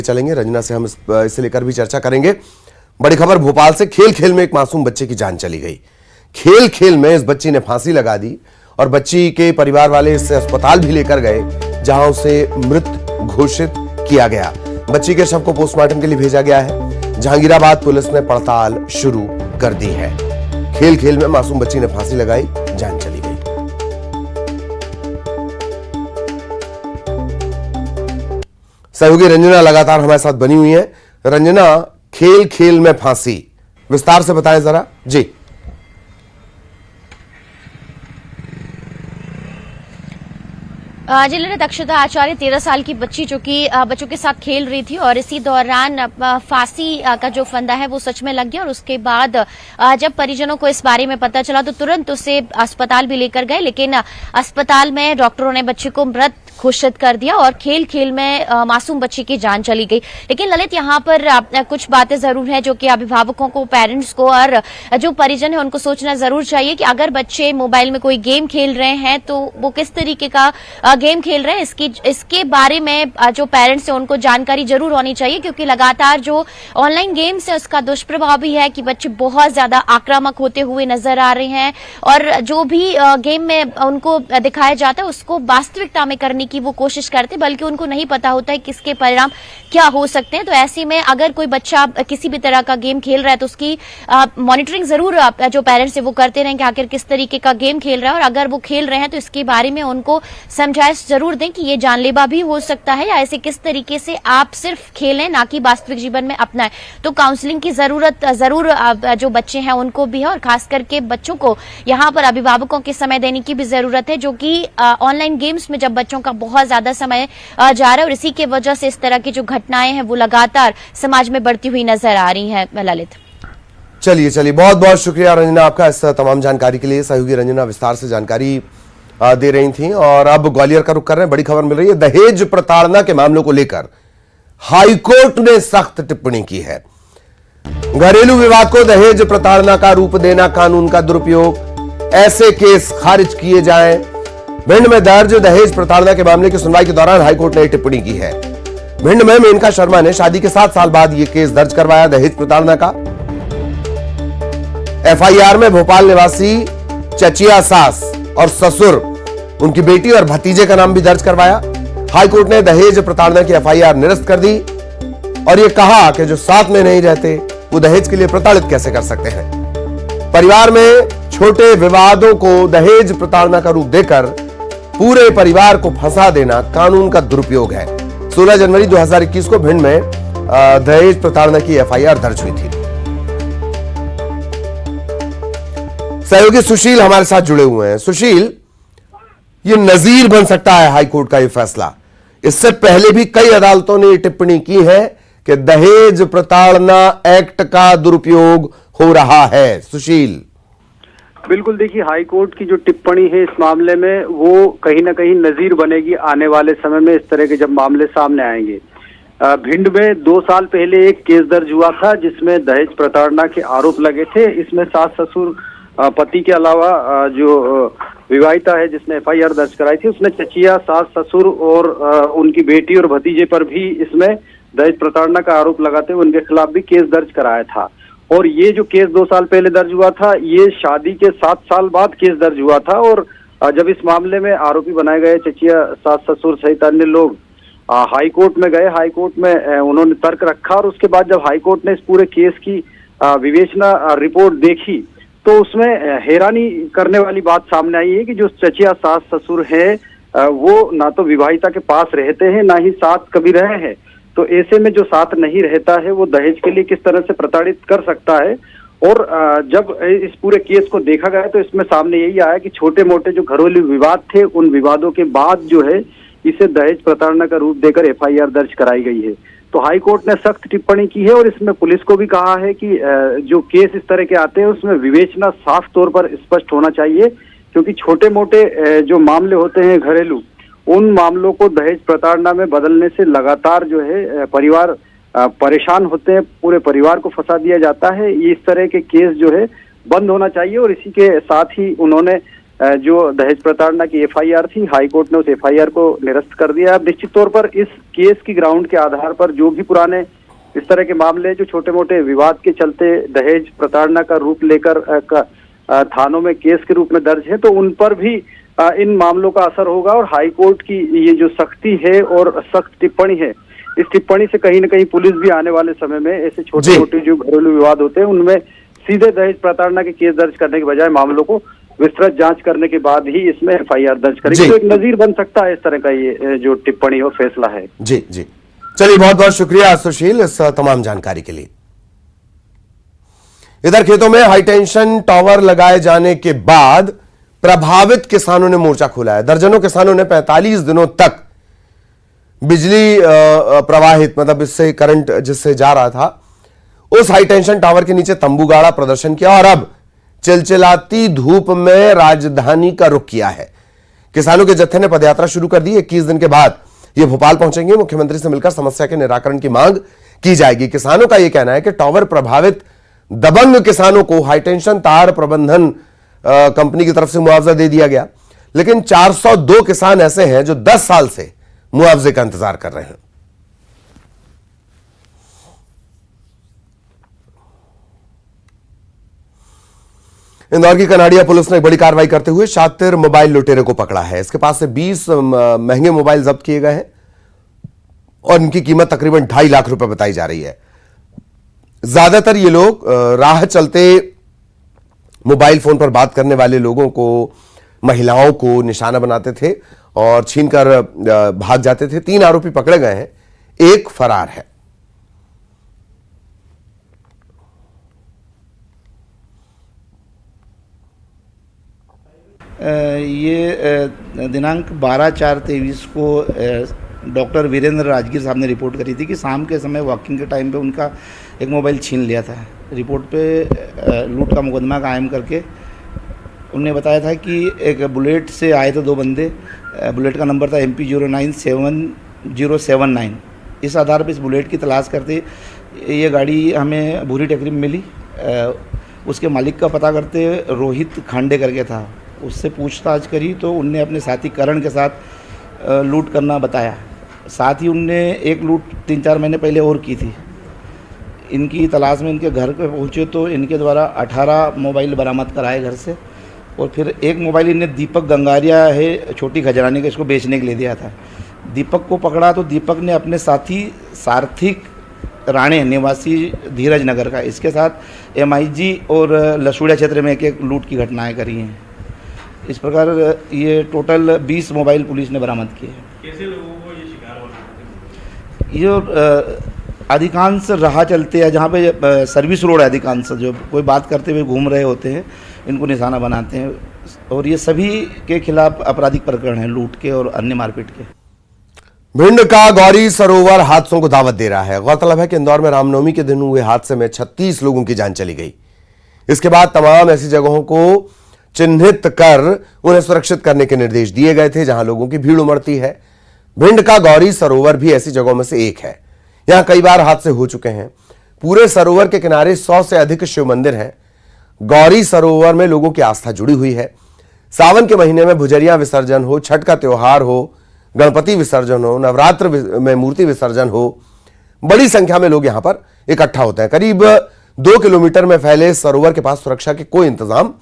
चलेंगे रंजना से हम इसे लेकर भी चर्चा करेंगे। बड़ी खबर भोपाल से, खेल खेल में एक मासूम बच्चे की जान चली गई। खेल खेल में इस बच्ची ने फांसी लगा दी और बच्ची के परिवार वाले इसे अस्पताल भी लेकर गए, जहां उसे मृत घोषित किया गया। बच्ची के शव को पोस्टमार्टम के लिए भेजा गया है। जहांगीराबाद पुलिस ने पड़ताल शुरू कर दी है। खेल खेल में मासूम बच्ची ने फांसी लगाई, जान चली गई। सहयोगी रंजना लगातार हमारे साथ बनी हुई है। रंजना, खेल खेल में फांसी, विस्तार से बताएं जरा जी। जी ललित, अक्षता आचार्य 13 साल की बच्ची जो कि बच्चों के साथ खेल रही थी और इसी दौरान फांसी का जो फंदा है वो सच में लग गया। और उसके बाद जब परिजनों को इस बारे में पता चला तो तुरंत उसे अस्पताल भी लेकर गए, लेकिन अस्पताल में डॉक्टरों ने बच्ची को मृत घोषित कर दिया और खेल खेल में मासूम बच्ची की जान चली गई। लेकिन ललित, यहाँ पर कुछ बातें जरूर हैं जो कि अभिभावकों को, पेरेंट्स को और जो परिजन है उनको सोचना जरूर चाहिए कि अगर बच्चे मोबाइल में कोई गेम खेल रहे हैं तो वो किस तरीके का गेम खेल रहे हैं, इसके बारे में जो पेरेंट्स हैं उनको जानकारी जरूर होनी चाहिए, क्योंकि लगातार जो ऑनलाइन गेम्स है उसका दुष्प्रभाव भी है कि बच्चे बहुत ज्यादा आक्रामक होते हुए नजर आ रहे हैं और जो भी गेम में उनको दिखाया जाता है उसको वास्तविकता में करने की वो कोशिश करते, बल्कि उनको नहीं पता होता है किसके परिणाम क्या हो सकते हैं। तो ऐसे में अगर कोई बच्चा किसी भी तरह का गेम खेल रहा है तो उसकी मॉनिटरिंग जरूर जो पेरेंट्स है वो करते रहें कि आखिर किस तरीके का गेम खेल रहा है, और अगर वो खेल रहे हैं तो इसके बारे में उनको समझाइश जरूर दें कि ये जानलेवा भी हो सकता है या ऐसे किस तरीके से आप सिर्फ खेलें ना कि वास्तविक जीवन में अपनाएं। तो काउंसलिंग की जरूरत जरूर जो बच्चे हैं उनको भी है, और खास करके बच्चों को यहाँ पर अभिभावकों के समय देने की भी जरूरत है, जो कि ऑनलाइन गेम्स में जब बच्चों का बहुत ज्यादा समय जा रहा है और इसी की वजह से इस तरह की जो घटनाएं हैं वो लगातार समाज में बढ़ती हुई नजर आ रही है। ललित, चलिए बहुत बहुत शुक्रिया रंजना आपका इस तमाम जानकारी के लिए। सहयोगी रंजना विस्तार से जानकारी दे रही थी। और अब ग्वालियर का रुख कर रहे हैं। बड़ी खबर मिल रही है, दहेज प्रताड़ना के मामलों को लेकर हाईकोर्ट ने सख्त टिप्पणी की है। घरेलू विवाद को दहेज प्रताड़ना का रूप देना कानून का दुरुपयोग, ऐसे केस खारिज किए जाएं। भिंड में दर्ज दहेज प्रताड़ना के मामले की सुनवाई के दौरान हाईकोर्ट ने टिप्पणी की है। भिंड में मेनका शर्मा ने शादी के 7 साल बाद यह केस दर्ज करवाया दहेज प्रताड़ना का। एफआईआर में भोपाल निवासी चचिया सास और ससुर, उनकी बेटी और भतीजे का नाम भी दर्ज करवाया। हाईकोर्ट ने दहेज प्रताड़ना की एफआईआर निरस्त कर दी और यह कहा कि जो साथ में नहीं रहते वो दहेज के लिए प्रताड़ित कैसे कर सकते हैं। परिवार में छोटे विवादों को दहेज प्रताड़ना का रूप देकर पूरे परिवार को फंसा देना कानून का दुरुपयोग है। 16 जनवरी 2021 को भिंड में दहेज प्रताड़ना की एफआईआर दर्ज हुई थी। सहयोगी सुशील हमारे साथ जुड़े हुए हैं। सुशील, ये नजीर बन सकता है हाईकोर्ट का ये फैसला। इससे पहले भी कई अदालतों ने टिप्पणी की है कि दहेज प्रताड़ना एक्ट का दुरुपयोग हो रहा है। सुशील, बिल्कुल, देखिए हाईकोर्ट की जो टिप्पणी है इस मामले में वो कहीं ना कहीं नजीर बनेगी आने वाले समय में, इस तरह के जब मामले सामने आएंगे। भिंड में 2 साल पहले एक केस दर्ज हुआ था जिसमें दहेज प्रताड़ना के आरोप लगे थे। इसमें सास ससुर, पति के अलावा जो विवाहिता है जिसने एफआईआर दर्ज कराई थी, उसने चचिया सास ससुर और उनकी बेटी और भतीजे पर भी इसमें दहेज प्रताड़ना का आरोप लगाते हुए उनके खिलाफ भी केस दर्ज कराया था। और ये जो केस 2 साल पहले दर्ज हुआ था, ये शादी के 7 साल बाद केस दर्ज हुआ था। और जब इस मामले में आरोपी बनाए गए चचिया सास ससुर सहित अन्य लोग हाईकोर्ट में गए, हाईकोर्ट में उन्होंने तर्क रखा और उसके बाद जब हाईकोर्ट ने इस पूरे केस की विवेचना रिपोर्ट देखी तो उसमें हैरानी करने वाली बात सामने आई है कि जो चचिया सास ससुर है वो ना तो विवाहिता के पास रहते हैं ना ही साथ कभी रहे हैं। तो ऐसे में जो साथ नहीं रहता है वो दहेज के लिए किस तरह से प्रताड़ित कर सकता है। और जब इस पूरे केस को देखा गया तो इसमें सामने यही आया कि छोटे मोटे जो घरेलू विवाद थे उन विवादों के बाद जो है इसे दहेज प्रताड़ना का रूप देकर एफआईआर दर्ज कराई गई है। तो हाईकोर्ट ने सख्त टिप्पणी की है और इसमें पुलिस को भी कहा है कि जो केस इस तरह के आते हैं उसमें विवेचना साफ तौर पर स्पष्ट होना चाहिए, क्योंकि छोटे मोटे जो मामले होते हैं घरेलू, उन मामलों को दहेज प्रताड़ना में बदलने से लगातार जो है परिवार परेशान होते हैं, पूरे परिवार को फंसा दिया जाता है। इस तरह के केस जो है बंद होना चाहिए और इसी के साथ ही उन्होंने जो दहेज प्रताड़ना की एफआईआर थी, हाई कोर्ट ने उस एफआईआर को निरस्त कर दिया। अब निश्चित तौर पर इस केस की ग्राउंड के आधार पर जो भी पुराने इस तरह के मामले जो छोटे मोटे विवाद के चलते दहेज प्रताड़ना का रूप लेकर थानों में केस के रूप में दर्ज है, तो उन पर भी इन मामलों का असर होगा। और हाई कोर्ट की ये जो सख्ती है और सख्त टिप्पणी है, इस टिप्पणी से कहीं ना कहीं पुलिस भी आने वाले समय में ऐसे छोटे मोटे जो घरेलू विवाद होते हैं उनमें सीधे दहेज प्रताड़ना के केस दर्ज करने के बजाय मामलों को विस्तृत जांच करने के बाद ही इसमें एफआईआर दर्ज करेगी। तो एक नजीर बन सकता है इस तरह का ये जो टिप्पणी और फैसला है। जी जी, चलिए बहुत बहुत शुक्रिया सुशील इस तमाम जानकारी के लिए। इधर खेतों में हाईटेंशन टावर लगाए जाने के बाद प्रभावित किसानों ने मोर्चा खोला है। दर्जनों किसानों ने 45 दिनों तक बिजली प्रवाहित, मतलब इससे करंट जिससे जा रहा था, उस हाईटेंशन टावर के नीचे तंबू गाड़ा, प्रदर्शन किया और अब चिलचिलाती धूप में राजधानी का रुख किया है। किसानों के जत्थे ने पदयात्रा शुरू कर दी। 21 दिन के बाद ये भोपाल पहुंचेंगे। मुख्यमंत्री से मिलकर समस्या के निराकरण की मांग की जाएगी। किसानों का यह कहना है कि टावर प्रभावित दबंग किसानों को हाईटेंशन तार प्रबंधन कंपनी की तरफ से मुआवजा दे दिया गया, लेकिन 402 किसान ऐसे हैं जो 10 साल से मुआवजे का इंतजार कर रहे हैं। इंदौर की कनाड़िया पुलिस ने एक बड़ी कार्रवाई करते हुए शातिर मोबाइल लुटेरे को पकड़ा है। इसके पास से 20 महंगे मोबाइल जब्त किए गए हैं और इनकी कीमत तकरीबन 2.5 लाख रुपए बताई जा रही है। ज्यादातर ये लोग राह चलते मोबाइल फोन पर बात करने वाले लोगों को, महिलाओं को निशाना बनाते थे और छीनकर भाग जाते थे। 3 आरोपी पकड़े गए हैं, एक फरार है। ये दिनांक 12/4/23 को डॉक्टर वीरेंद्र राजगीर साहब ने रिपोर्ट करी थी कि शाम के समय वॉकिंग के टाइम पे उनका एक मोबाइल छीन लिया था। रिपोर्ट पे लूट का मुकदमा कायम करके उन्होंने बताया था कि एक बुलेट से आए थे 2 बंदे। बुलेट का नंबर था MP 097079। इस आधार पर इस बुलेट की तलाश करते ये गाड़ी हमें भूरी टेकरी में मिली। उसके मालिक का पता करते रोहित खांडे करके था। उससे पूछताछ करी तो उनने अपने साथी करण के साथ लूट करना बताया। साथ ही उनने एक लूट 3-4 महीने पहले और की थी। इनकी तलाश में इनके घर पे पहुंचे तो इनके द्वारा 18 मोबाइल बरामद कराए घर से, और फिर एक मोबाइल इन्हें दीपक गंगारिया है छोटी खजरानी का, इसको बेचने के लिए दिया था। दीपक को पकड़ा तो दीपक ने अपने साथी सार्थिक राणे निवासी धीरज नगर का, इसके साथ MIG और लसूड़ा क्षेत्र में एक लूट की घटनाएँ करी हैं। इस प्रकार ये टोटल 20 मोबाइल पुलिस ने बरामद किए हैं। कैसे लोगों को ये शिकार बनाते हैं? ये अधिकांश राह चलते हैं जहाँ पे सर्विस रोड है, अधिकांश जो कोई बात करते हुए घूम रहे होते हैं इनको निशाना बनाते हैं, और ये सभी के खिलाफ आपराधिक प्रकरण हैं, लूट के और अन्य मारपीट के। भिंड का गौरी सरोवर हादसों को दावत दे रहा है। गौरतलब है कि इंदौर में रामनवमी के दिन हुए हादसे में 36 लोगों की जान चली गई। इसके बाद तमाम ऐसी जगहों को चिन्हित कर उन्हें सुरक्षित करने के निर्देश दिए गए थे जहां लोगों की भीड़ उमड़ती है। भिंड का गौरी सरोवर भी ऐसी जगहों में से एक है। यहां कई बार हादसे हो चुके हैं। पूरे सरोवर के किनारे 100 से अधिक शिव मंदिर हैं। गौरी सरोवर में लोगों की आस्था जुड़ी हुई है। सावन के महीने में भुजरिया विसर्जन हो, छठ का त्योहार हो, गणपति विसर्जन हो, नवरात्र में मूर्ति विसर्जन हो, बड़ी संख्या में लोग यहां पर इकट्ठा होते हैं। करीब 2 किलोमीटर में फैले सरोवर के पास सुरक्षा के कोई इंतजाम